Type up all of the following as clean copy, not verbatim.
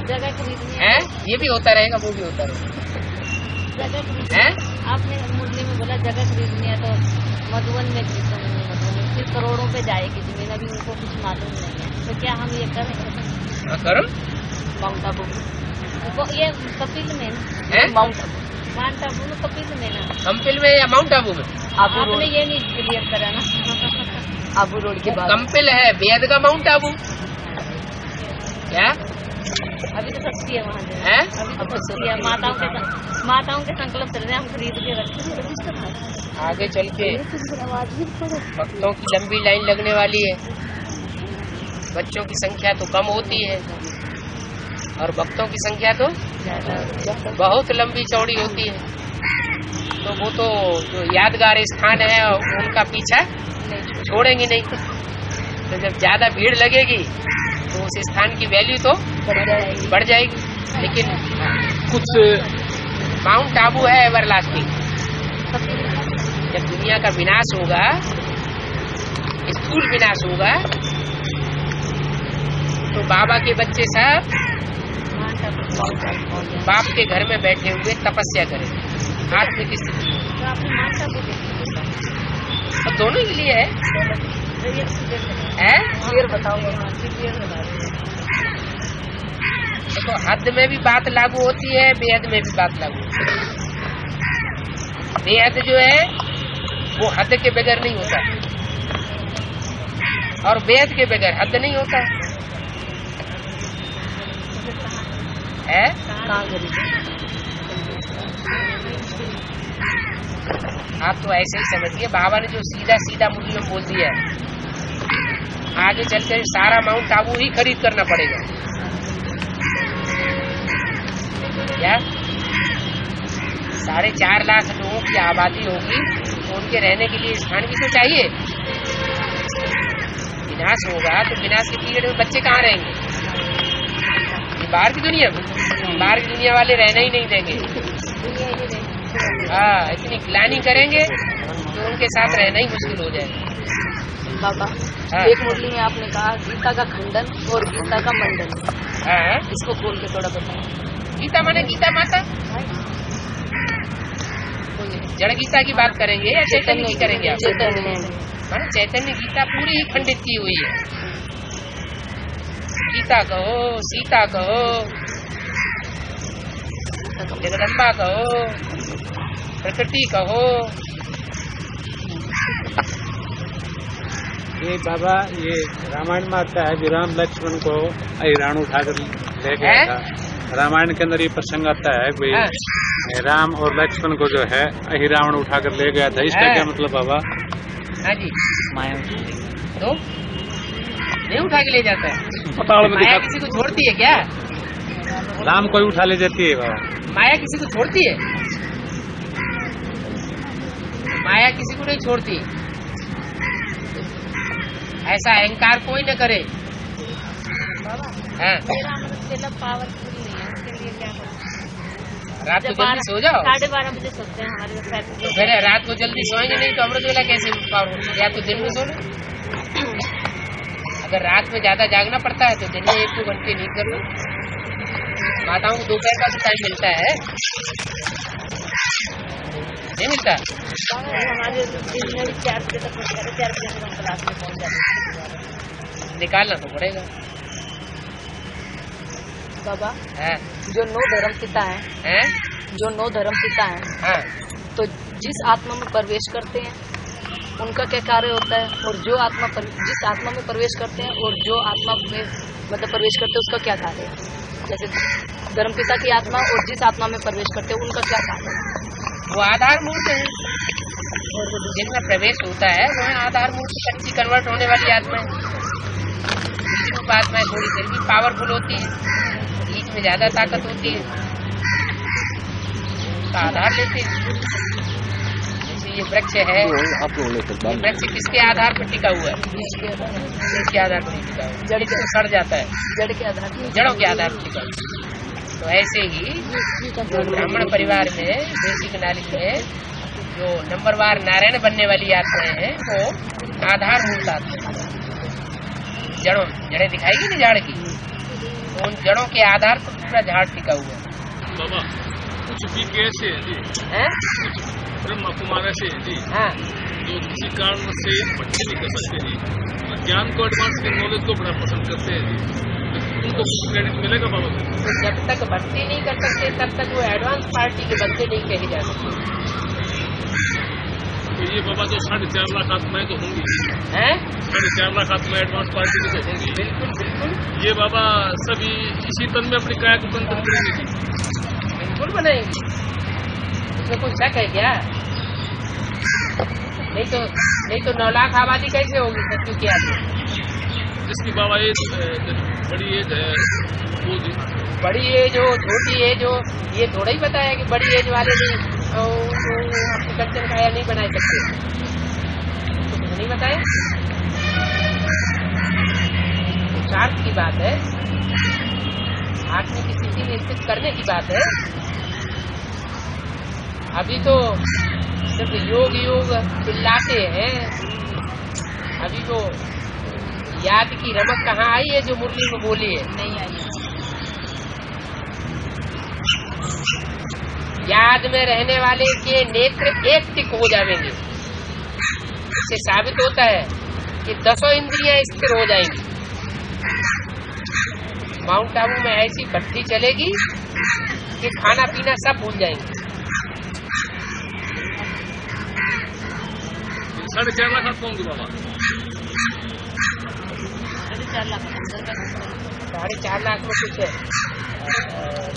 जगह खरीदनी है, ये भी होता रहेगा, वो भी होता रहेगा। जगह खरीदनी, आपने मुरली में बोला जगह खरीदनी है तो मधुबन में खरीदनी, फिर करोड़ों पे जाएगी जमीन, अभी उनको कुछ मालूम नहीं है, तो क्या हम ये करें? करो माउंट आबू ये कपिल में माउंट आबू में कपिल में ना, कंपिल में या माउंट आबू में? आपने ये नहीं क्लियर करा ना। आबू रोड के बाद कंपिल है, बेहद का माउंट आबू क्या? अभी तो सस्ती है वहाँ है, अभी तो सस्ती है। माताओं के संकल्प चल रहे हैं, हम खरीद के रखते। आगे चल के भक्तों की लंबी लाइन लगने वाली है, बच्चों की संख्या तो कम होती है और भक्तों की संख्या तो बहुत लंबी चौड़ी होती है। तो वो तो जो यादगार स्थान है उनका पीछा छोड़ेंगे नहीं। तो जब ज्यादा भीड़ लगेगी तो उस स्थान की वैल्यू तो बढ़ जाएगी। लेकिन कुछ माउंट आबू है एवरलास्टिंग। जब दुनिया का विनाश होगा, स्थूल विनाश होगा, तो बाबा के बच्चे सब बाप के घर में बैठे हुए तपस्या करेंगे आत्मिक स्थिति। तो दोनों के लिए है, देखो हद में भी बात लागू होती है, बेहद में भी बात लागू होती है। बेहद जो है वो हद के बगैर नहीं होता और बेहद के बगैर हद नहीं होता है। आप तो ऐसे ही समझिए, बाबा ने जो सीधा सीधा मुरली में बोल दिया है, आगे चलकर सारा माउंट आबू ही खरीद करना पड़ेगा क्या? 4.5 लाख लोगों की आबादी होगी तो उनके रहने के लिए स्थान भी तो चाहिए। विनाश होगा तो विनाश के पीरियड में बच्चे कहाँ रहेंगे? बाहर की दुनिया में, बाहर की दुनिया वाले रहना ही नहीं देंगे। हाँ, इतनी प्लानिंग करेंगे तो उनके साथ रहना ही मुश्किल हो जाएगा। बाबा एक मुरली में आपने कहा गीता का खंडन और गीता का मंडन। हाँ, इसको खोल के थोड़ा बताएं। गीता माने गीता माता, जड़ गीता की बात करेंगे या चैतन्य की करेंगे आप? चैतन्य गीता पूरी ही खंडित की हुई है। गीता कहो, सीता कहो, जगदम्बा कहो, प्रकृति कहो। ये बाबा ये रामायण में आता है, राम लक्ष्मण को अहिराण उठाकर ले गया था। रामायण के अंदर ये प्रसंग आता है कोई राम और लक्ष्मण को जो है अहिरावण उठाकर ले गया था। इसका क्या मतलब बाबा? हाँ जी, माया तो नहीं उठा के ले जाता है। माया किसी को छोड़ती है क्या? राम को ही उठा ले जाती है बाबा। माया किसी को छोड़ती है? माया किसी को नहीं छोड़ती। ऐसा अहंकार कोई न करे। हाँ, रात को जल्दी सो जाओ। 12:30 बजे सोते हैं हमारे। फिर रात को जल्दी सोएंगे नहीं तो अमृत वेला कैसे पावर? या तो दिन में सो लो। अगर रात में ज्यादा जागना पड़ता है तो दिन में 1-2 घंटे नींद कर लो। माताओं को दोपहर का भी टाइम मिलता है, नहीं मिलता? हमारे 4 बजे तक 4 बजे हम क्लास में पहुँच जाते हैं। निकालना तो पड़ेगा बाबा। है? जो 9 धर्म पिता है, जो 9 धर्म पिता है, तो जिस आत्मा में प्रवेश करते हैं उनका क्या कार्य होता है? और जो आत्मा जिस आत्मा में प्रवेश करते हैं और जो आत्मा में मतलब प्रवेश करते हैं उसका क्या कार्य है? जैसे धर्मपिता की आत्मा और जिस आत्मा में प्रवेश करते हैं उनका क्या कार्य है? वो आधार मूर्त है। जिनका प्रवेश होता है वह आधार मूर्त शक्ति कन्वर्ट होने वाली आत्मा है। रूप आत्मा है, थोड़ी फिर भी पावरफुल होती है, बीच में ज्यादा ताकत होती है, उसका आधार लेते हैं। जैसे ये वृक्ष है, ये वृक्ष किसके आधार पर टिका हुआ है? इसके आधार पर टिका हुआ है। जड़ से सड़ जाता है, जड़ों के आधार पर टिका हुआ है। तो ऐसे ही ब्राह्मण परिवार में बेसिक नॉलेज में जो नंबरवार नारायण बनने वाली आत्माएं हैं वो आधार मूल आत्मा। जड़ें दिखाएगी ना झाड़ की, उन जड़ों के आधार पर पूरा झाड़ टिका हुआ है। बाबा कुछ भी कैसे है जी, ब्रह्मा कुमार ऐसे है जी, हाँ, जो किसी कारण से भक्ति नहीं कर सकते जी, ज्ञान को एडवांस के नॉलेज को बड़ा पसंद करते हैं जी, उनको क्रेडिट मिलेगा बाबा? तो जब तक भक्ति नहीं कर सकते तब तक वो एडवांस पार्टी के बंदे नहीं कहे जा सकते। तो ये बाबा जो 4.5 लाख आत्माएं तो होंगी, हैं? 4.5 लाख आत्माएं एडवांस पार्टी की तो होंगी। बिल्कुल बिल्कुल ये बाबा सभी इसी तन में अपनी काया को बंधन करेंगे जी। बिल्कुल बनाएंगे, उसमें कुछ शक है क्या? नहीं तो 9 लाख आबादी कैसे होगी सत्य की आदमी? जिसकी बाबा एज बड़ी एज है वो जी, बड़ी एज हो छोटी एज हो ये थोड़ा ही पता है कि बड़ी एज वाले भी अपने कंचन काया नहीं बना सकते, तो कुछ नहीं बताया। पुरुषार्थ की बात है, आत्मा की स्थिति में स्थित करने की बात है। अभी तो सिर्फ योग चिल्लाते हैं, अभी तो याद की रमक कहाँ आई है जो मुरली में बोली है? नहीं आई। याद में रहने वाले के नेत्र एक टिक हो जाएंगे, इससे साबित होता है कि 10 इंद्रियां स्थिर हो जाएंगी। माउंट आबू में ऐसी भट्टी चलेगी कि खाना पीना सब भूल जाएंगे। 4.5 लाख आत्मा होंगे बाबा, 4.5 लाख में कुछ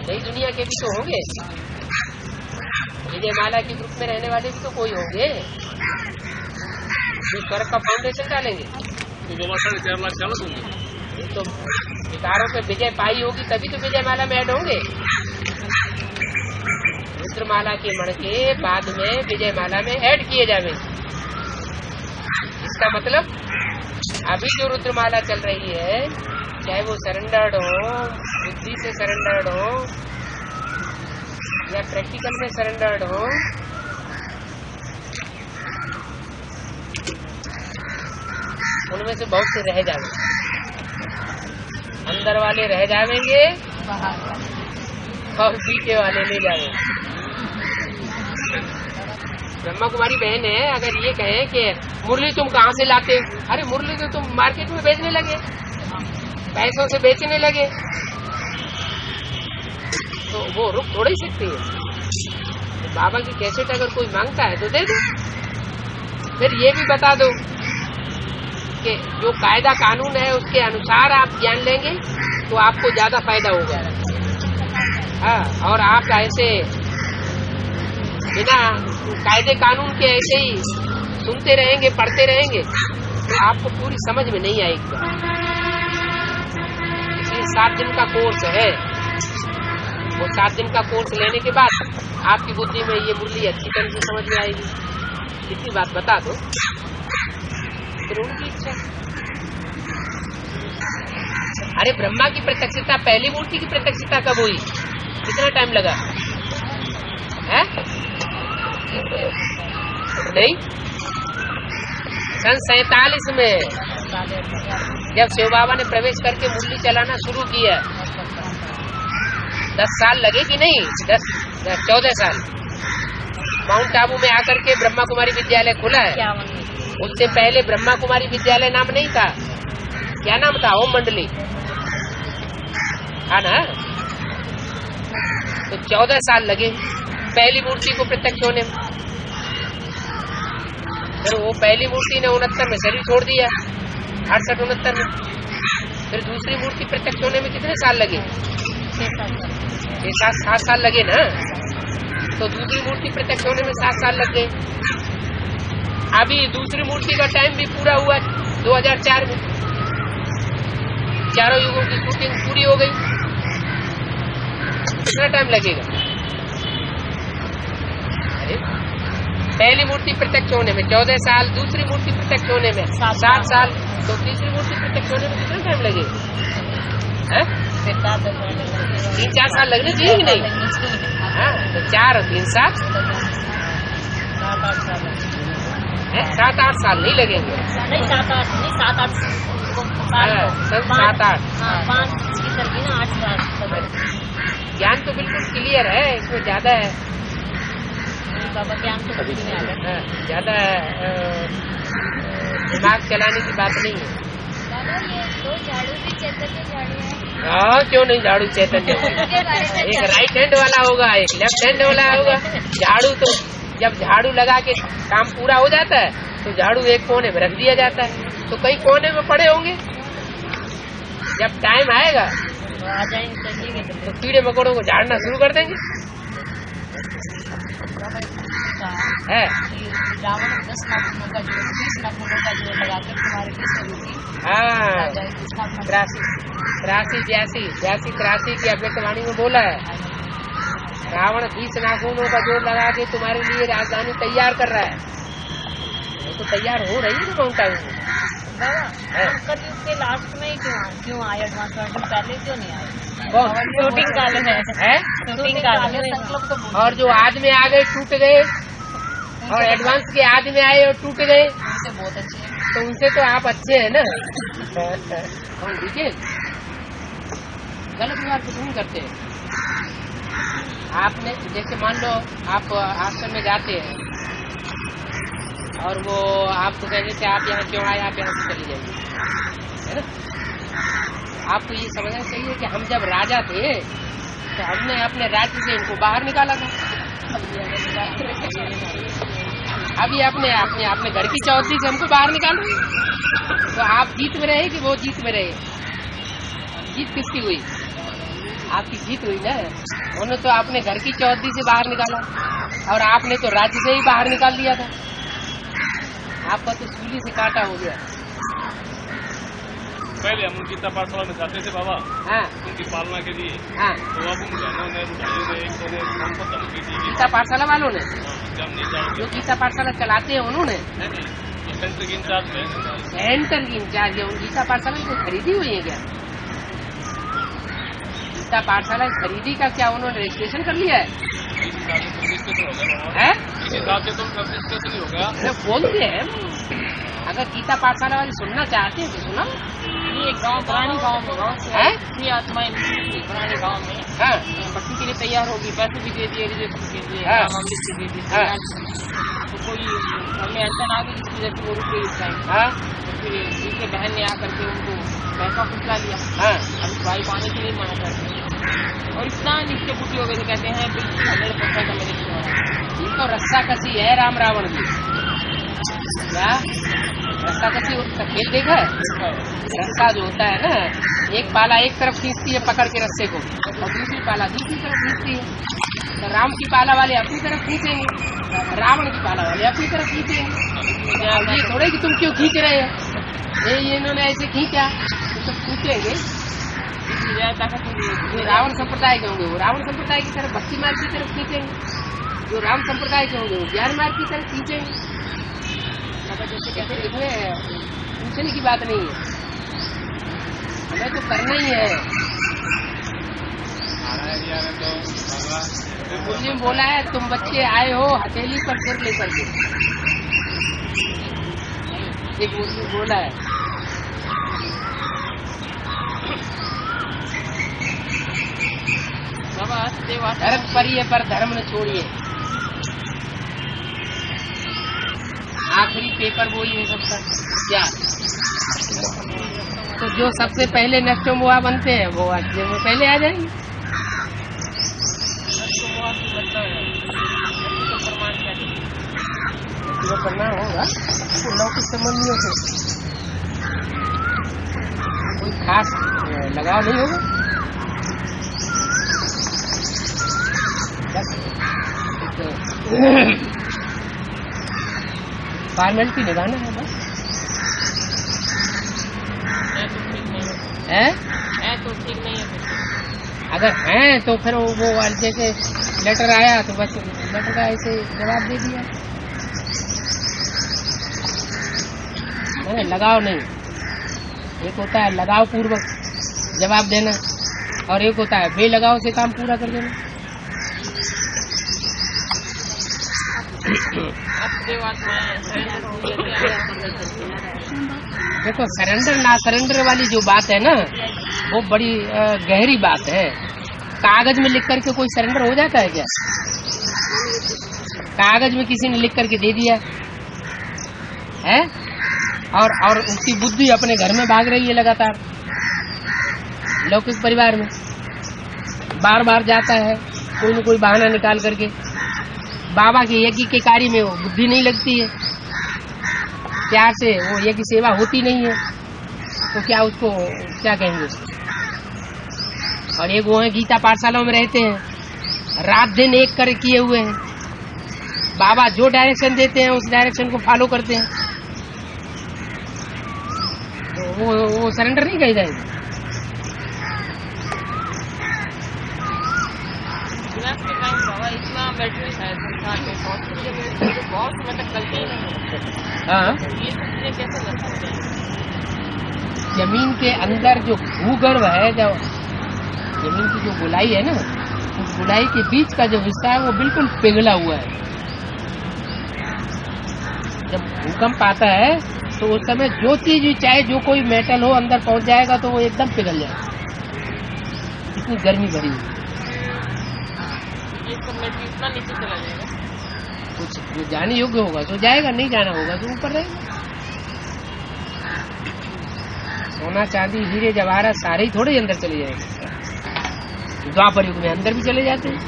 नई दुनिया के भी तो होंगे, विजय माला के ग्रुप में रहने वाले भी तो कोई होंगे जो स्वर्ग का फाउंडेशन डालेंगे। तो बाबा 4.5 लाख चालक होंगे, तो विकारों पे विजय पाई होगी तभी तो विजय माला में ऐड होंगे। रुद्रमाला के मण के बाद में विजय माला में ऐड किए जाएंगे। इसका मतलब अभी जो रुद्रमाला चल रही है, चाहे वो सरेंडर्ड हो, बुद्धि से सरेंडर्ड हो या प्रैक्टिकल में सरेंडर्ड हो, उनमें से बहुत से रह जाएंगे। अंदर वाले रह जाएंगे और पीछे वाले ले जाएंगे। ब्रह्मा कुमारी बहन है, अगर ये कहे कि मुरली तुम कहाँ से लाते हो? अरे मुरली तो तुम मार्केट में बेचने लगे, पैसों से बेचने लगे, तो वो रुक थोड़ी सकती है। तो बाबा की कैसेट अगर कोई मांगता है तो दे दो। फिर ये भी बता दो कि जो कायदा कानून है उसके अनुसार आप ज्ञान लेंगे तो आपको ज्यादा फायदा होगा। हाँ, और आप ऐसे बिना कायदे कानून के ऐसे ही सुनते रहेंगे, पढ़ते रहेंगे तो आपको पूरी समझ में नहीं आएगी। इसलिए 7 दिन का कोर्स है, वो 7 दिन का कोर्स लेने के बाद आपकी बुद्धि में ये मुरली अच्छी तरह से समझ में आएगी। इतनी बात बता दो, फिर उनकी इच्छा। अरे ब्रह्मा की प्रत्यक्षता, पहली मूर्ति की प्रत्यक्षता कब हुई? कितना टाइम लगा है? नहीं, सन 47 में जब शिव बाबा ने प्रवेश करके मुरली चलाना शुरू किया, 10 साल लगे कि नहीं? 14 साल। माउंट आबू में आकर के ब्रह्मा कुमारी विद्यालय खुला है। उससे पहले ब्रह्मा कुमारी विद्यालय नाम नहीं था। क्या नाम था? ओम मंडली, है ना? तो 14 साल लगे पहली मूर्ति को प्रत्यक्ष होने में। फिर वो पहली मूर्ति ने 69 में शरीर छोड़ दिया, 68-69 में। फिर दूसरी मूर्ति प्रत्यक्ष होने में कितने साल लगे? 7 साल लगे ना। तो दूसरी मूर्ति प्रत्यक्ष होने में 7 साल लग गए। अभी दूसरी मूर्ति का टाइम भी पूरा हुआ 2004 में। चारों युगों की शूटिंग पूरी हो गई। कितना टाइम लगेगा? अरे पहली मूर्ति प्रत्यक्ष होने में 14 साल, दूसरी मूर्ति प्रत्यक्ष होने में 7 साल, तो तीसरी मूर्ति प्रत्यक्ष होने में कितना टाइम लगेगा? 3-4 साल लगने चाहिए कि नहीं? हाँ, तो 4 और 3 7 7-8 साल नहीं लगेंगे। नहीं 7-8 नहीं 7-8 सब 7-8। हाँ 5 की सर्दी ना 8 रात। ज्ञान तो बिल्कुल क्लियर है, इसमें ज्यादा है बाबा ज्ञान तो कुछ नहीं आ रहा। ज्यादा दिमाग चलाने की बात नहीं है। बाबा ये 2 झाड़ू भी चैतन्य झाड़ू है। हाँ क्यों नहीं झाड़ू चैतन्य एक राइट हैंड वाला होगा, एक लेफ्ट हैंड वाला होगा। झाड़ू तो जब झाड़ू लगा के काम पूरा हो जाता है तो झाड़ू एक कोने में रख दिया जाता है, तो कई कोने में पड़े होंगे। जब टाइम आएगा आ जाएंगे तो कीड़े मकोड़ों को झाड़ना शुरू कर देंगे। है रावण 10 नाखूनों का जो 20 नाखूनों का जो लगाकर तुम्हारे पीछे रुकी। हाँ 83 83 की अभ्यर्थवाणी में बोला है, रावण 20 नाखूनों का जोड़ लगा के तुम्हारे लिए राजधानी तैयार कर रहा है। वो तो तैयार हो रही है माउंट आबू में। कलयुग के लास्ट में क्यों आए एडवांस वारंटी, पहले क्यों नहीं आए? शूटिंग काल में है, शूटिंग काल में संकल्प तो और जो आज में आ गए टूट गए, और एडवांस के आज में आए और टूट गए, उनसे बहुत अच्छे हैं। तो उनसे तो आप अच्छे हैं ना। और ठीक है, गलत बात कुछ नहीं करते। आपने जैसे मान लो आप आश्रम में जाते हैं और वो आपको कहने से आप यहाँ क्यों आए, आप यहाँ से चले जाइए, है ना। आपको ये समझना चाहिए कि हम जब राजा थे तो हमने अपने राज्य से इनको बाहर निकाला था। अभी अपने घर की चौधरी से हमको बाहर निकालो, तो आप जीत में रहे कि वो जीत में रहे? जीत किसकी हुई? आपकी जीत हुई ना। उन्होंने तो अपने घर की चौधरी से बाहर निकाला और आपने तो राज्य से ही बाहर निकाल दिया था। आपका तो सूली से काटा हो गया। पहले हम गीता पाठशाला में जाते थे बाबा, हाँ उनकी पालना के लिए। हाँ तो अब उन बहनों ने हमको धमकी दी। गीता पाठशाला वालों ने, जब नहीं जाओगे, जो गीता पाठशाला चलाते हैं उन्होंने, सेंटर की इंचार्ज है, सेंटर की इंचार्ज है, उन गीता पाठशाला की खरीदी हुई है क्या? गीता पाठशाला खरीदी का क्या उन्होंने रजिस्ट्रेशन कर लिया है? रजिस्ट्रेशन हो गया। बोलते हैं अगर गीता पाठशाला वाले सुनना चाहते हैं तो सुना। ये गांव पुरानी गांव में है ये आत्माएं पुराने गांव में हाँ भक्ति के लिए तैयार होगी, पैसे भी दे दिए रजिस्टर के लिए, हाँ। अमृत के दे दिए। हाँ। तो कोई हमें अड़चन आ गई जिसकी वजह से वो रुक गई इस टाइम। हाँ तो फिर दूसरे बहन ने आकर के उनको पैसा फुसला लिया। हाँ अभी भाई पाने के लिए मना करते और इतना नीचे बुद्धि हो गए तो कहते हैं बिल्कुल 100% हमें नहीं हुआ। ये तो रस्सा कसी है राम रावण की। क्या रस्सा कसी का खेल देखा है? रस्सा जो होता है ना, एक पाला एक तरफ खींचती है पकड़ के रस्से को और दूसरी पाला दूसरी तरफ खींचती है। तो राम की पाला वाले अपनी तरफ खींचेंगे, रावण की पाला वाले अपनी तरफ खींचेंगे। ये थोड़े कि तुम क्यों खींच रहे हो, ये इन्होंने ऐसे खींचा तो सब पूछेंगे। जो रावण संप्रदाय के होंगे वो रावण संप्रदाय की तरफ, भक्ति मार्ग की तरफ खींचेंगे। जो राम संप्रदाय के होंगे वो ज्ञान मार्ग की तरफ खींचेंगे। जैसे कहते हैं इसमें पूछने की बात नहीं है, हमें तो करना ही है। मुरली में बोला है तुम बच्चे आए हो हथेली पर सिर लेकर के, एक मुरली में बोला है। धर्म परिये पर धर्म न छोड़िए। आखिरी पेपर वो ही है सबका क्या। तो जो सबसे पहले नष्टोमुआ बनते हैं वो अक्षय में पहले आ जाएंगे। करना होगा लौकिक संबंधियों से कोई खास लगाव नहीं होगा। फॉर्मेलिटी निभाना है बस। है तो ठीक नहीं है। अगर हैं तो फिर वो जैसे लेटर आया तो बस लेटर का ऐसे जवाब दे दिया। लगाव नहीं, एक होता है लगाव पूर्वक जवाब देना और एक होता है बेलगाव से काम पूरा कर देना। अब देखो सरेंडर ना सरेंडर वाली जो बात है ना, वो बड़ी गहरी बात है। कागज में लिख करके कोई सरेंडर हो जाता है क्या? कागज में किसी ने लिख करके दे दिया है और उसकी बुद्धि अपने घर में भाग रही है लगातार। लौकिक परिवार में बार बार जाता है कोई न कोई बहाना निकाल करके। बाबा के यज्ञ के कार्य में वो बुद्धि नहीं लगती है, प्यार से वो यज्ञ सेवा होती नहीं है, तो क्या उसको क्या कहेंगे। और एक वो है गीता पाठशालाओं में रहते हैं, रात दिन एक कर किए हुए हैं। बाबा जो डायरेक्शन देते हैं उस डायरेक्शन को फॉलो करते हैं, तो वो सरेंडर नहीं कही जाएगी। इतना बैटरी है संसार में बहुत मतलब गलती नहीं। हाँ, ये कैसे कर सकते हैं? जमीन के अंदर जो भूगर्भ है, जो जमीन की जो गोलाई है ना, उस गोलाई के बीच का जो हिस्सा है वो बिल्कुल पिघला हुआ है। जब भूकंप आता है तो उस समय जो चीज चाहे जो कोई मेटल हो अंदर पहुंच जाएगा तो वो एकदम पिघल जाएगा, इतनी गर्मी भरी हुई। इतना नीचे चला जाएगा, कुछ जो जाने योग्य होगा तो जाएगा, नहीं जाना होगा तो ऊपर रहेगा। सोना चांदी हीरे जवाहरात सारे ही थोड़े अंदर चले जाएंगे। द्वापर युग में अंदर भी चले जाते हैं।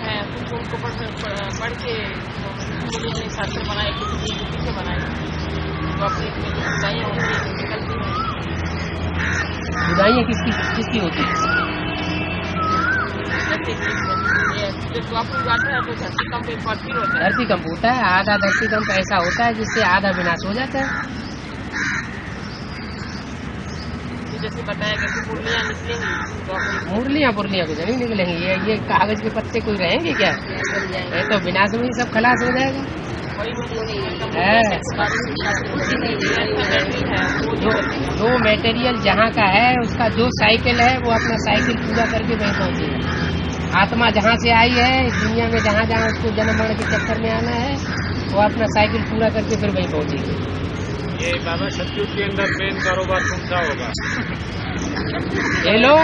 है उनको पढ़ के शास्त्र बनाए, किसी बनाए तो अपनी बुराइयाँ निकलती हैं। बुराइयाँ किसकी होती है? धरती कंप होता है, आधा धरती कंप ऐसा होता है जिससे आधा विनाश हो जाता है। जैसे बताया कि मुरलियाँ कुछ नहीं निकलेंगी, ये कागज के पत्ते कोई रहेंगे क्या? ये तो विनाश में ही सब खलास हो जाएगा। जो मटेरियल जहाँ का है उसका जो साइकिल है वो अपना साइकिल पूरा करके वहीं पहुँचेगा। आत्मा जहाँ से आई है इस दुनिया में, जहाँ जहाँ उसको जन्म मरण के चक्कर में आना है, वो अपना साइकिल पूरा करके फिर वहीं पहुँचेगी। ये बाबा सतयुग के अंदर मेन कारोबार कौन सा होगा? ये लो,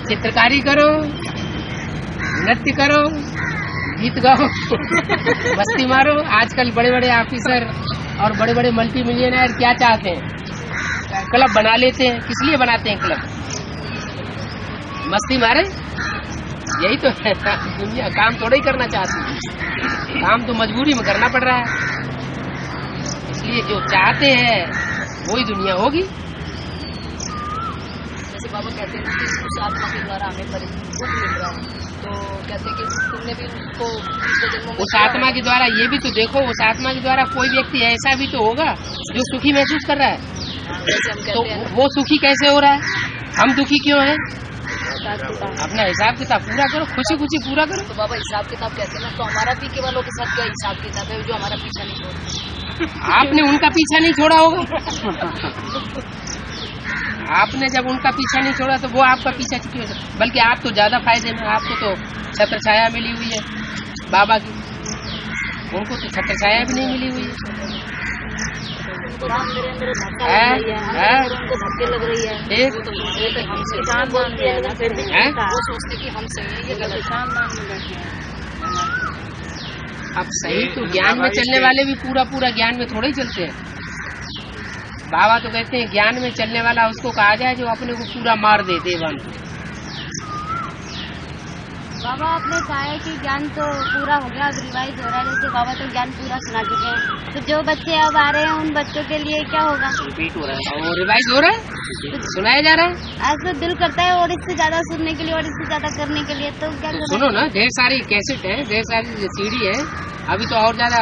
चित्रकारी करो, नृत्य करो, गीत गाओ, मस्ती मारो। आजकल बड़े बड़े ऑफिसर और बड़े बड़े मल्टी मिलियनर क्या चाहते हैं? क्लब बना लेते हैं। किस लिए बनाते हैं क्लब? मस्ती मारे, यही तो है दुनिया। काम थोड़ा ही करना चाहती है, काम तो मजबूरी में करना पड़ रहा है। इसलिए जो चाहते हैं वही दुनिया होगी। जैसे बाबा कहते हैं कि उस आत्मा के द्वारा हमें दुख मिल रहा है, तो कहते हैं कि तुमने भी उसको उस आत्मा के द्वारा ये भी तो देखो, उस आत्मा के द्वारा कोई व्यक्ति ऐसा भी तो होगा जो सुखी महसूस कर रहा है। तो वो सुखी कैसे हो रहा है? हम दुखी क्यों हैं? अपना हिसाब किताब पूरा करो, खुशी खुशी पूरा करो। तो बाबा हिसाब किताब कहते हैं ना, तो हमारा पीके वालों के साथ क्या हिसाब किताब है जो हमारा पीछा नहीं छोड़ता? आपने उनका पीछा नहीं छोड़ा होगा। आपने जब उनका पीछा नहीं छोड़ा तो वो आपका पीछा क्यों? बल्कि आप तो ज्यादा फायदे में, आपको तो छत्र छाया मिली हुई है बाबा की, उनको तो छत्र छाया भी नहीं मिली हुई है। धक्के लग रही है, वो सोचते कि हम सही है, ये गलत। अब सही तो ज्ञान में चलने वाले भी पूरा ज्ञान में थोड़े ही चलते हैं। बाबा तो कहते हैं ज्ञान में चलने वाला उसको कहा जाए जो अपने को पूरा मार दे देवान। बाबा आपने कहा है कि ज्ञान तो पूरा हो गया, अब रिवाइज हो रहा है। जैसे बाबा तो ज्ञान पूरा सुना चुके हैं, तो जो बच्चे अब आ रहे हैं उन बच्चों के लिए क्या होगा? रिपीट हो रहा है और रिवाइज हो रहा है, तो सुनाया जा रहा है। आज तो दिल करता है और इससे ज्यादा सुनने के लिए और इससे ज्यादा करने के लिए, तो क्या तो सुनो ना, ढेर सारी कैसेट है, ढेर सारी सीडी है, अभी तो और ज्यादा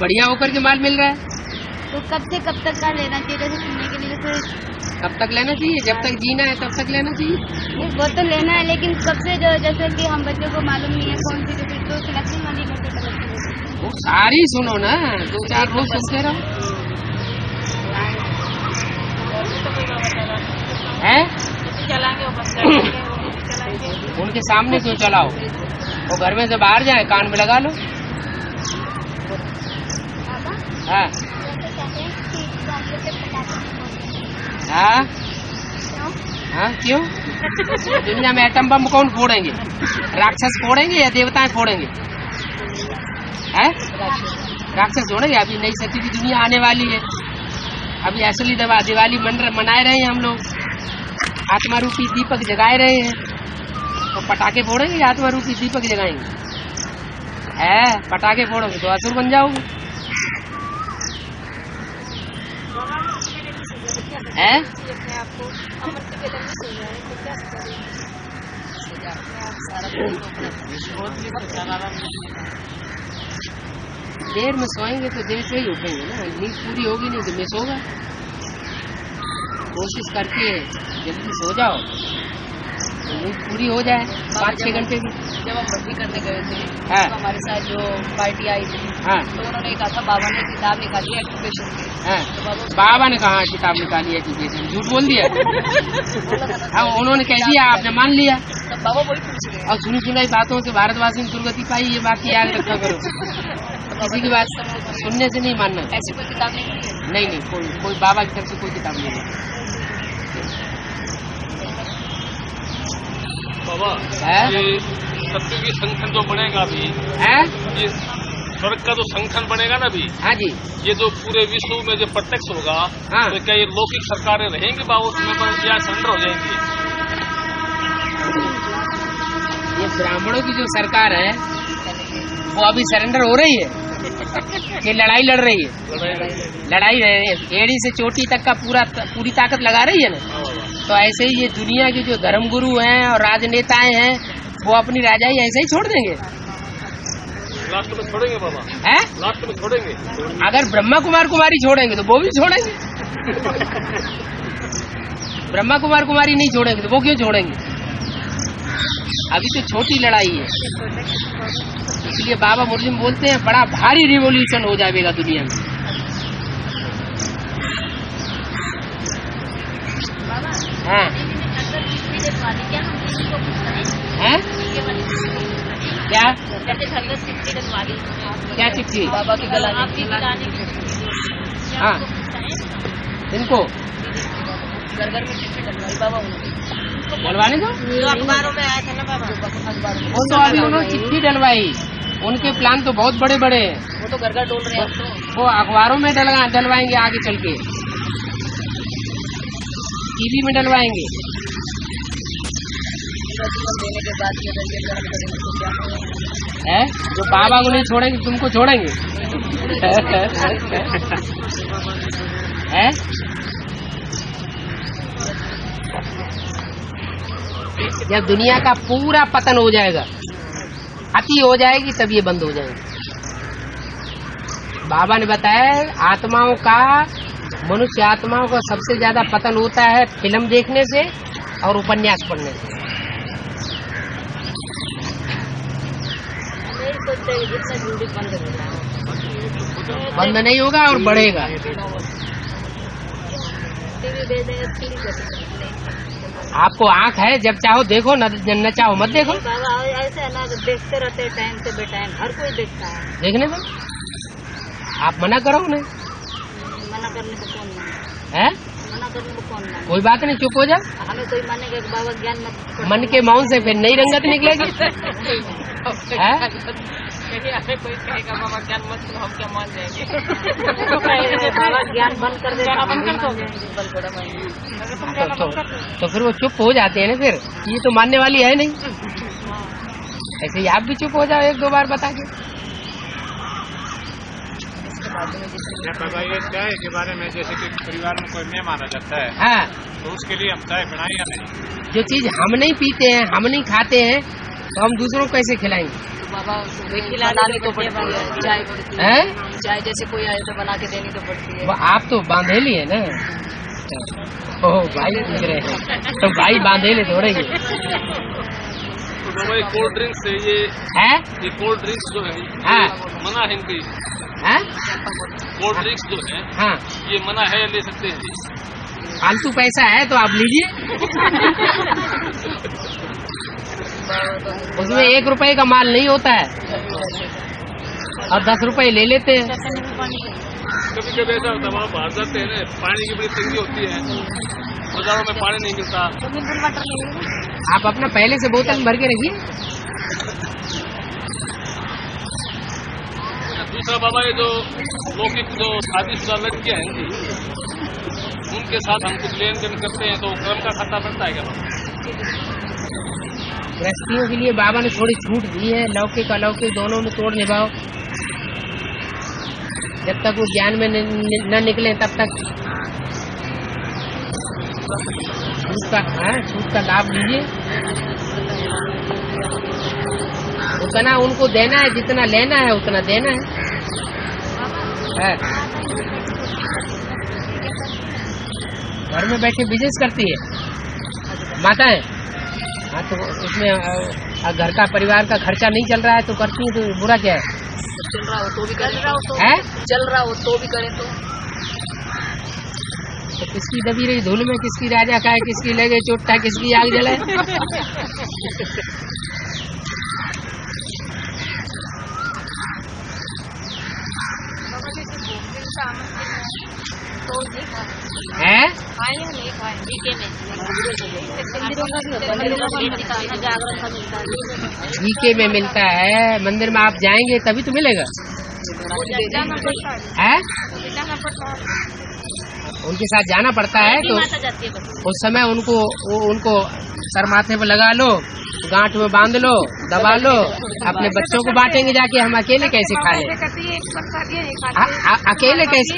बढ़िया होकर के माल मिल रहा है। तो कब से कब तक का लेना चाहिए? जैसे सुनने के लिए तो कब तक लेना चाहिए? जब तक जीना है तब तक लेना चाहिए। वो तो लेना है, लेकिन कब से? जो जैसे कि हम बच्चों को मालूम नहीं है कौन सी, तो सिलेक्शन वाली वो सारी सुनो ना, 2-4 लोग सुनते रहो। हैं? उनके सामने क्यों चलाओ? और घर में से बाहर जाए कान में लगा लो। हाँ हाँ हाँ, क्यों? दुनिया में एटम बम कौन फोड़ेंगे? राक्षस फोड़ेंगे या देवताएं फोड़ेंगे? हैं? राक्षस फोड़ेंगे। अभी नई सती की दुनिया आने वाली है। अभी असली दिवाली मनाए रहे हैं हम लोग, आत्मा रूपी दीपक जगाए रहे हैं। तो पटाखे फोड़ेंगे, आत्मा रूपी दीपक जगाएंगे? है, पटाखे फोड़ोगे तो असुर बन जाओगे। है? देर में सोएंगे तो देर से ही उठेंगे ना, नींद पूरी होगी नहीं तो मिस होगा। कोशिश करके जल्दी सो जाओ तो नींद पूरी हो जाए 5-6 घंटे की। जब हम भर्ती करने गए थे हाँ। तो हमारे साथ जो पार्टी आई थी, हाँ। तो उन्होंने कहा था बाबा ने किताब निकाली एजुकेशन की। हाँ। तो बाबा ने कहा किताब निकाली एजुकेशन, झूठ बोल दिया। हाँ, उन्होंने कह दिया, आपने मान लिया। तब बाबा वही पूछ रहे हैं। और सुनी सुनाई बातों से भारतवासी ने दुर्गति पाई, ये बात की याद रखा करो। किसी की बात सुनने से नहीं मानना। ऐसी कोई किताब नहीं है? नहीं, कोई बाबा की तरफ से कोई किताब नहीं है। बाबा, ये सत्य की संगठन जो बनेगा अभी, ये स्वर्ग का जो संगठन बनेगा ना अभी, हाँ जी, ये जो पूरे विश्व में जो प्रत्यक्ष होगा, हाँ। तो क्या ये लौकिक सरकारें रहेंगी बाबा उसमें या सरेंडर हो जाएंगी? ये ब्राह्मणों की जो सरकार है वो अभी सरेंडर हो रही है, ये लड़ाई लड़ रही है, लड़ाई एड़ी से चोटी तक का पूरी ताकत लगा रही है ना। तो ऐसे ही ये दुनिया के जो धर्मगुरु हैं और राजनेताएं हैं वो अपनी राजाई ऐसे ही छोड़ देंगे। लास्ट में छोड़ेंगे बाबा? हैं? लास्ट में छोड़ेंगे? अगर ब्रह्मा कुमार कुमारी छोड़ेंगे तो वो भी छोड़ेंगे। ब्रह्मा कुमार कुमारी नहीं छोड़ेंगे तो वो क्यों छोड़ेंगे? अभी तो छोटी लड़ाई है। इसलिए बाबा मुस्लिम बोलते हैं बड़ा भारी रिवॉल्यूशन हो जाएगा दुनिया में। हाँ। हैं? क्या? क्या चिट्ठी? बाबा की गलाने की। हाँ, इनको घर घर में चिट्ठी डलवाई बाबा उन्होंने। डलवाने दो। अखबारों में आया था ना बाबा, अखबार में। वो तो अभी उन्होंने चिट्ठी डलवाई, उनके प्लान तो बहुत बड़े बड़े हैं। वो तो घर घर डोल रहे हैं अब तो। वो अखबारों में डलवाएंगे आगे चल के, टीवी में डलवाएंगे। देने के बाद है जो बाबा को नहीं छोड़ेंगे तुमको छोड़ेंगे? है? जब दुनिया का पूरा पतन हो जाएगा, अति हो जाएगी, तब ये बंद हो जाएगी। बाबा ने बताया आत्माओं का, मनुष्य आत्माओं का सबसे ज्यादा पतन होता है फिल्म देखने से और उपन्यास पढ़ने से। बंद नहीं होगा और बढ़ेगा। आपको आँख है, जब चाहो देखो, न चाहो मत देखो। ऐसे है ना, देखते रहते टाइम से बेटाइम, हर कोई देखता है। देखने दो, आप मना करो उन्हें। मना करने को कौन माने? है? मना करने को कौन माने? कोई बात नहीं, चुप हो जाओ। हमें कोई मानेगा कि बाबा ज्ञान मत। मन के मौन से फिर नई रंगत निकलेगी। है? कोई कहेगा बाबा ज्ञान मत, तो हम क्या मान जाएंगे? बाबा ज्ञान बंद कर देगा, तो फिर वो चुप हो जाते हैं ना। फिर ये तो मानने वाली है नहीं। ऐसे ही आप भी चुप हो जाओ 1-2 बार बता के। बाबा ये चाय के बारे में, जैसे कि परिवार में कोई नहीं माना जाता है, हाँ, तो उसके लिए हम चाय बनाए या नहीं? जो चीज हम नहीं पीते हैं, हम नहीं खाते हैं, तो हम दूसरों को कैसे खिलाएंगे? बाबा बनानी तो पड़ती है, चाय पड़ती है। चाय जैसे कोई आए तो बना के देनी तो पड़ती है। आप तो बांधेली है ना। ओह भाई पूछ रहे हैं, तो भाई बांधेले थोड़े ही तो कोल्ड ड्रिंक्स है ये कोल्ड ड्रिंक्स जो है, हाँ, मना है इनकी। कोल्ड ड्रिंक्स जो है, हाँ, ये मना है, ले सकते हैं। फालतू पैसा है तो आप लीजिए। उसमें 1 रुपए का माल नहीं होता है और 10 रुपए ले लेते हैं। कभी कभी ऐसा होता है वहाँ बाहर जाते हैं ना, पानी की बड़ी तंगी होती है, बाजारों में पानी नहीं मिलता। आप अपना पहले से बोतल भर के रखिए। दूसरा बाबा, ये जो लौकिक जो शादीशुदा लड़कियां हैं जी, उनके साथ हम कुछ लेन देन करते हैं तो कर्म का खाता बनता है क्या बाबा? गृहस्थियों के लिए बाबा ने थोड़ी छूट दी है, लौकिक अलौकिक दोनों में तोड़ निभाओ। जब तक वो ज्ञान में न निकले तब तक छूट का लाभ लीजिए। उतना उनको देना है, जितना लेना है उतना देना है। घर में बैठे बिजनेस करती है माताएं। हाँ, तो उसमें घर का परिवार का खर्चा नहीं चल रहा है तो करती है, तो बुरा क्या है? चल रहा हो तो भी करें, चल रहा हो तो भी करें तो किसकी दबी रही धूल में, किसकी राजा खाए, किसकी लगे चोटा, किसकी आग जलाए। है जीके में मिलता है, मंदिर में आप जाएंगे तभी तो मिलेगा। है उनके साथ जाना पड़ता है, तो उस समय उनको सर माथे पे लगा लो, गांठ में बांध लो, दबा लो। अपने बच्चों को बांटेंगे जाके, हम अकेले कैसे खा लें? अकेले कैसे,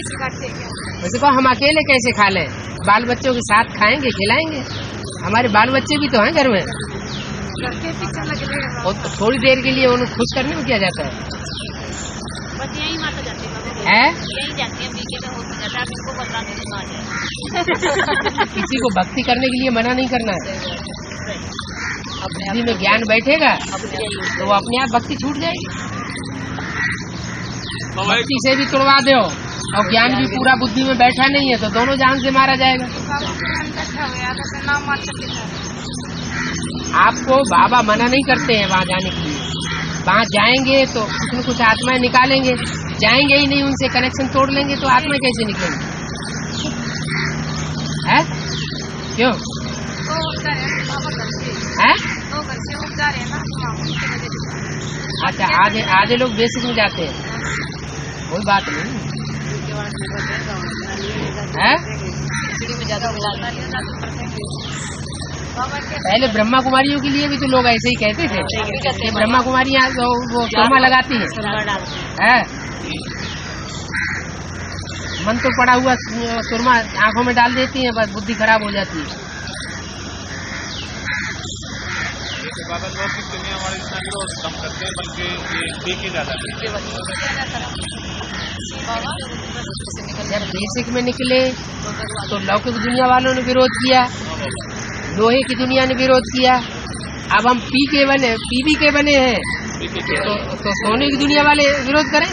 वैसे को हम अकेले कैसे खा लें? बाल बच्चों के साथ खाएंगे, खिलाएंगे। हमारे बाल बच्चे भी तो हैं घर में, और थोड़ी देर के लिए उन्हें खुश करने में क्या जाता है? किसी को भक्ति करने के लिए मना नहीं करना है। बुद्धि में ज्ञान बैठेगा तो वो अपने आप भक्ति छूट जाएगी। भक्ति से भी तोड़वा दो और ज्ञान भी पूरा बुद्धि में बैठा नहीं है तो दोनों जान से मारा जाएगा। आपको बाबा मना नहीं करते हैं वहाँ जाने के लिए। वहाँ जाएंगे तो कुछ न कुछ आत्माएं निकालेंगे, जाएंगे ही नहीं, उनसे कनेक्शन तोड़ लेंगे तो आत्मा कैसे निकलेंगे? है क्यों? है? अच्छा, आधे लोग बेसिक में जाते हैं, कोई बात नहीं है। पहले ब्रह्मा कुमारियों के लिए भी तो लोग ऐसे ही कहते थे कि ब्रह्मा कुमारियाँ वो सुरमा लगाती है। मन तो पड़ा हुआ सुरमा आंखों में डाल देती है, बस बुद्धि खराब हो जाती है। बाबा लौकिक दुनिया वाले इतना विरोध कम करते हैं, बल्कि देखे ज्यादा। जब बेसिक में निकले तो लौकिक दुनिया वालों ने विरोध किया, लोहे की दुनिया ने विरोध किया। अब हम पीवी के बने हैं तो सोने की दुनिया वाले विरोध करें।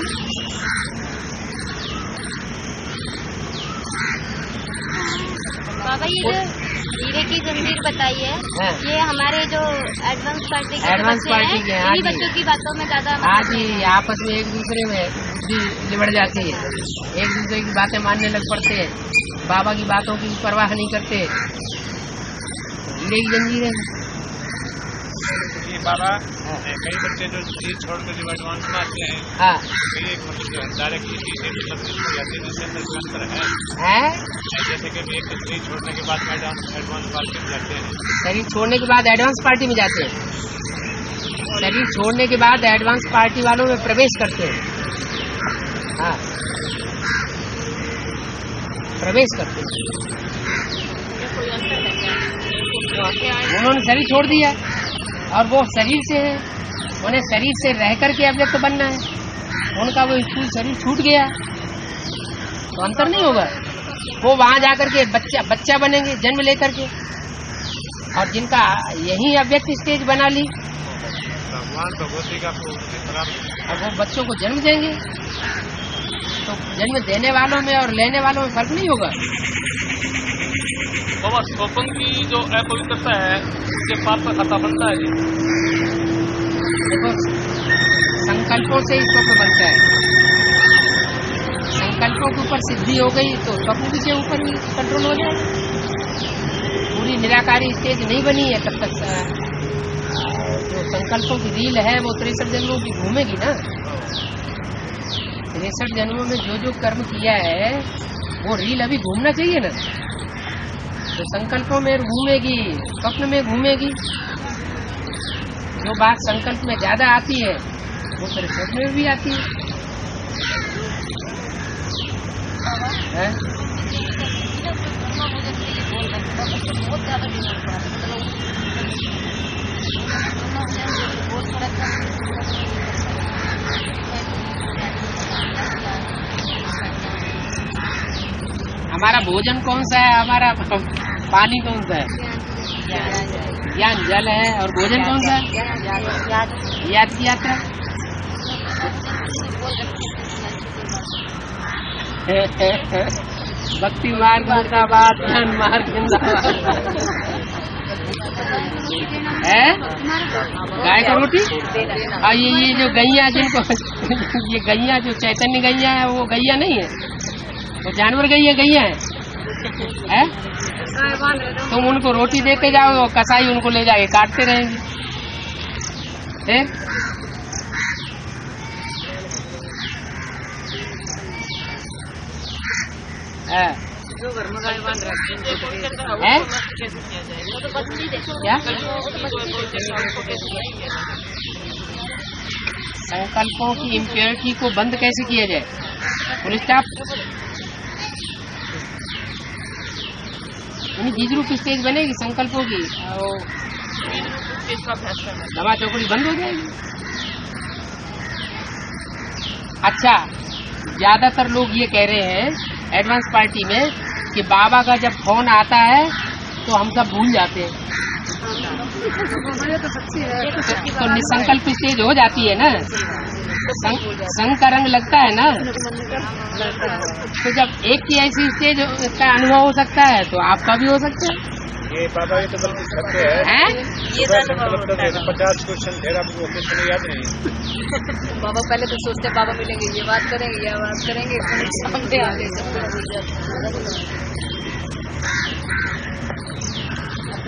बाबा ये जो हीरे की जंजीर बताई है, ये हमारे जो एडवांस पार्टी के बच्चों की बातों में ज्यादा। हाँ जी, आपस में एक दूसरे में बुद्धि लिबड़ जाती है, एक दूसरे की बातें मानने लग पड़ते हैं, बाबा की बातों की परवाह नहीं करते। हीरे की जंजीर है बाबा। कई बच्चे जो चीज छोड़कर जो एडवांस में आते हैं, हाँ, एक मतलब डायरेक्टली है। जैसे कि एक शरीर छोड़ने के बाद एडवांस पार्टी में जाते हैं। शरीर छोड़ने के बाद एडवांस पार्टी में जाते हैं, शरीर छोड़ने के बाद एडवांस पार्टी वालों में प्रवेश करते हैं। हाँ, प्रवेश करते हैं। उन्होंने शरीर छोड़ दिया और वो शरीर से है, उन्हें शरीर से रह करके अव्यक्त बनना है। उनका वो स्थूल शरीर छूट गया तो अंतर नहीं होगा। वो वहां जाकर के बच्चा बनेंगे जन्म लेकर के, और जिनका यही अव्यक्त स्टेज बना ली भगवान भगवती का अब वो बच्चों को जन्म देंगे। तो जन्म देने वालों में और लेने वालों में फर्क नहीं होगा। बाबा स्वप्न की जो अपवित्रता है उसके पाप का खाता बनता है जी। देखो, संकल्पों से ही स्वप्न बनता है। संकल्पों के ऊपर सिद्धि हो गई तो स्वप्न के ऊपर ही कंट्रोल हो जाएगा। पूरी निराकारी स्टेज नहीं बनी है तब तक जो संकल्पों की रील है वो 63 जन्मों की घूमेगी ना। 63 जन्मों में जो जो कर्म किया है वो रील अभी घूमना चाहिए ना। तो संकल्पों में घूमेगी, स्वप्न में घूमेगी। जो बात संकल्प में ज्यादा आती है वो फिर स्वप्न में भी आती है। हमारा भोजन कौन सा है, हमारा पानी कौन सा है? ज्ञान जल है। और भोजन कौन सा है? याद की यात्रा। भक्ति मार्ग मुर्दाबाद, ज्ञान मार्ग जिंदाबाद। है गाय का रोटी। और ये जो गैया जिनको ये गैया जो चैतन्य गैया है वो गैया नहीं है, वो जानवर गैया है? तुम उनको रोटी देते जाओ, कसाई उनको ले जाके काटते रहेंगे। क्या संकल्पों की इम्प्योरिटी को बंद कैसे किया जाए? Full stop. जीजरू की स्टेज बनेगी संकल्पों की, दवा चौकड़ी बंद हो जाएगी। अच्छा, ज्यादातर लोग ये कह रहे हैं एडवांस पार्टी में कि बाबा का जब फोन आता है तो हम सब भूल जाते हैं। तो निसंकल्प स्टेज हो जाती है ना, संग का रंग लगता है ना। तो जब एक की ऐसी स्टेज का अनुभव हो सकता है तो आपका भी हो सकता है। ये बाबा ये तो बल्कि सत्य है। ये 50 क्वेश्चन थे, आपको क्वेश्चन याद नहीं। बाबा पहले तो सोचते बाबा मिलेंगे, ये बात करेंगे, ये बात करेंगे, सामने आ गए तो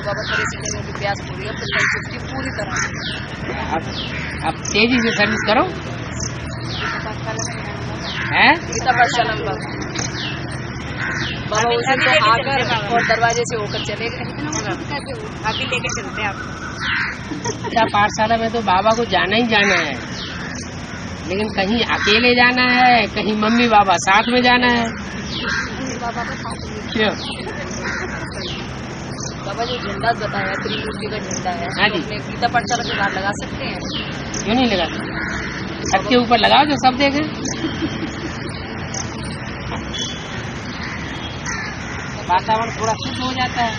बाबा करे सीखने की प्यास पूरी है, तो पूरी तरह। अब तेजी से सर्विस करो। है गीता पाठशाला में बाबा उस दिन तो आकर और दरवाजे से होकर चले गए। अभी लेके चलते आप। गीता पाठशाला में तो बाबा को जाना ही जाना है, लेकिन कहीं अकेले जाना है, कहीं मम्मी बाबा साथ में जाना है। क्यों? बाबा जो झंडा बताया त्रिमूर्ति का झंडा है, अपने गीता पाठशाला के बाहर लगा सकते हैं? क्यों नहीं लगा? छत के ऊपर लगाओ जो सब देखें। वातावरण थोड़ा शुद्ध हो जाता है,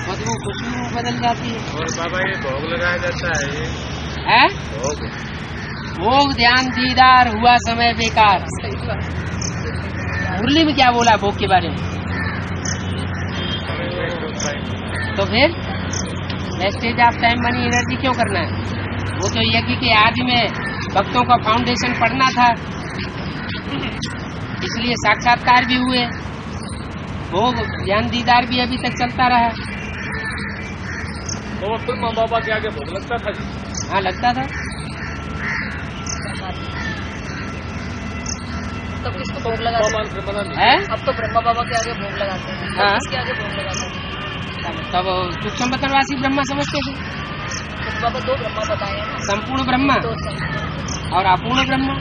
बदबू खुशबू बदल जाती है। और बाबा ये भोग लगाया जाता है भोग। भोग ध्यान दीदार हुआ समय बेकार। मुरली में क्या बोला भोग के बारे में? तो फिर wastage of time money energy क्यों करना है? वो तो यज्ञ के आदि में भक्तों का फाउंडेशन पढ़ना था, इसलिए साक्षात्कार भी हुए, भोग ज्ञान दीदार भी अभी तक चलता रहा। तो फिर माँ बाबा के आगे भोग लगता था जी? हाँ लगता था। तब किसको भोग लगाते हैं? अब तो ब्रह्मा बाबा के आगे भोग लगाते हैं। हाँ? किसके आगे भोग लगाते हैं? तब सूक्ष्म बतनवासी ब्रह्मा समझते थे। तो बाबा दो ब्रह्मा बताए हैं, संपूर्ण ब्रह्मा और अपूर्ण ब्रह्मा।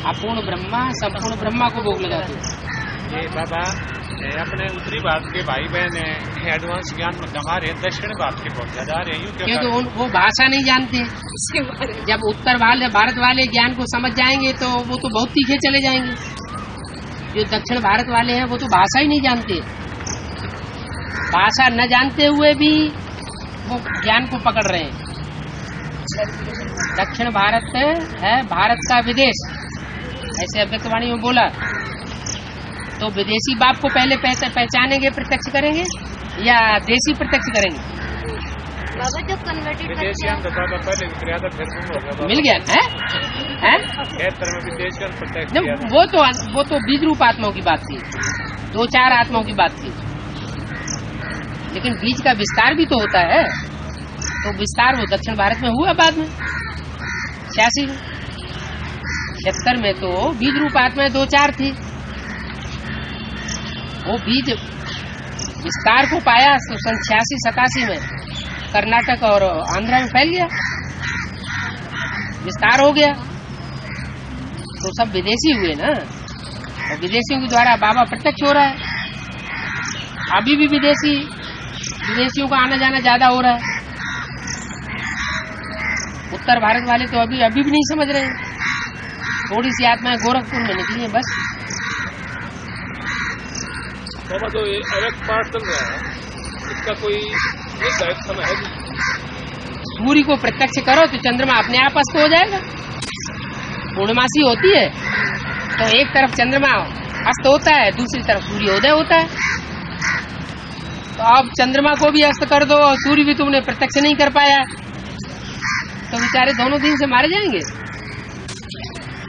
अपूर्ण ब्रह्मा संपूर्ण ब्रह्मा को भोग लगाते। ये बाबा अपने उत्तरी भारत के भाई बहन है एडवांस ज्ञान में कमा रहे हैं, दक्षिण भारत के बहुत ज्यादा आ रहे हैं। क्योंकि वो भाषा नहीं जानते। जब उत्तर भारत वाले ज्ञान को समझ जाएंगे तो वो तो बहुत तीखे चले जाएंगे। जो दक्षिण भारत वाले हैं वो तो भाषा ही नहीं जानते। भाषा न जानते हुए भी वो ज्ञान को पकड़ रहे हैं। दक्षिण भारत है भारत का विदेश, ऐसे अव्यक्तवाणी में बोला। तो विदेशी बाप को पहले पहचानेंगे, प्रत्यक्ष करेंगे, या देसी प्रत्यक्ष करेंगे? बाबा जब कन्वर्टेड मिल गया है? वो तो बीज रूप आत्माओं की बात थी, 2-4 आत्माओं की बात थी। लेकिन बीज का विस्तार भी तो होता है। तो विस्तार वो दक्षिण भारत में हुआ बाद में 86 में। 76 में तो बीज रूप आत्माएं 2-4 थी। वो बीज विस्तार को पाया तो सन 86-87 में कर्नाटक और आंध्रा में फैल गया, विस्तार हो गया। तो सब विदेशी हुए ना, और विदेशियों के द्वारा बाबा प्रत्यक्ष हो रहा है। अभी भी विदेशियों का आना जाना ज्यादा हो रहा है। उत्तर भारत वाले तो अभी भी नहीं समझ रहे। थोड़ी सी आत्माएं गोरखपुर में निकली है बस। बाबा जो ये अवैध पाठ चल रहा है, इसका कोई निर्धारित समय है? सूर्य को प्रत्यक्ष करो तो चंद्रमा अपने आप अस्त हो जाएगा। पूर्णमासी होती है तो एक तरफ चंद्रमा अस्त होता है, दूसरी तरफ सूर्योदय होता है। तो अब चंद्रमा को भी अस्त कर दो और सूर्य भी तुमने प्रत्यक्ष नहीं कर पाया, तो बेचारे दोनों दिन से मारे जाएंगे।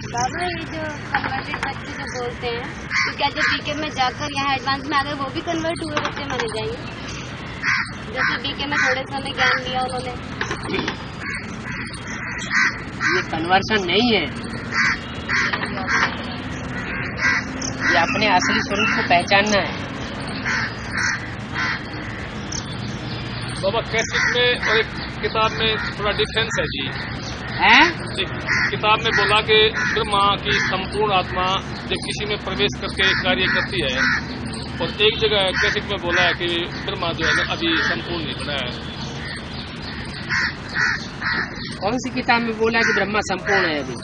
बाबा ये जो कन्वर्टेड बच्चे जो बोलते हैं, तो क्या जो बीके में जाकर यहाँ एडवांस में आ गए वो भी कन्वर्ट हुए बच्चे माने जाएंगे? जैसे बीके में थोड़े समय ज्ञान लिया उन्होंने। ये कन्वर्शन नहीं है, ये अपने असली स्वरूप को पहचानना है। बाबा कैसेट में और एक किताब में थोड़ा डिफरेंस है जी। एक किताब में बोला कि ब्रह्मा की संपूर्ण आत्मा जब किसी में प्रवेश करके कार्य करती है, और एक जगह कैसेट में बोला है कि ब्रह्मा जो है अभी संपूर्ण नहीं बना है। कौन सी किताब में बोला कि ब्रह्मा संपूर्ण है? अभी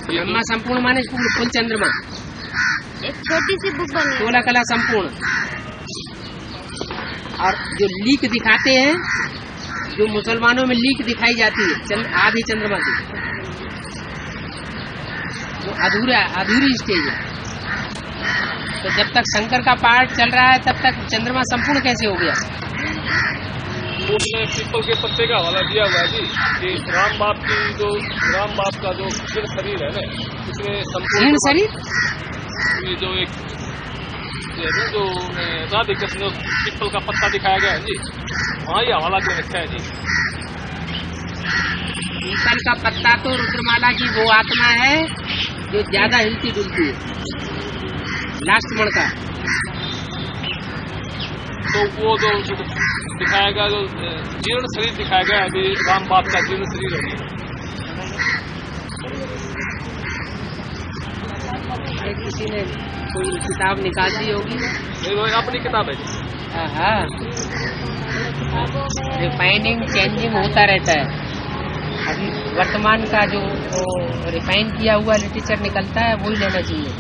ब्रह्मा संपूर्ण माने फुल चंद्रमा। एक छोटी सी बुक बनी 16 कला संपूर्ण। और जो लीक दिखाते हैं, जो मुसलमानों में लीक दिखाई जाती है आधी चंद्रमा की, वो अधूरी स्टेज है। तो जब तक शंकर का पाठ चल रहा है तब तक चंद्रमा संपूर्ण कैसे हो गया? उसने पीपल के पत्ते का हवाला दिया हुआ है जी कि राम बाप का जो जीर्ण शरीर है ना, उसमें संपूर्ण शरीर, जो एक जो राधे कृष्ण पीपल का पत्ता दिखाया गया है जी, वहाँ ये हवाला दे रखा है जी। पीपल का पत्ता तो रुद्रमाला की वो आत्मा है जो ज्यादा हिलती डुलती है, लास्ट मण का। तो वो जो दिखाया गया, जो जीर्ण शरीर दिखाया गया अभी राम बाप का जीर्ण शरीर है। किसी ने कोई किताब निकाल दी होगी, अपनी किताब है जी। हाँ, रिफाइनिंग चेंजिंग होता रहता है। अभी वर्तमान का जो रिफाइन किया हुआ लिटरेचर निकलता है वही लेना चाहिए।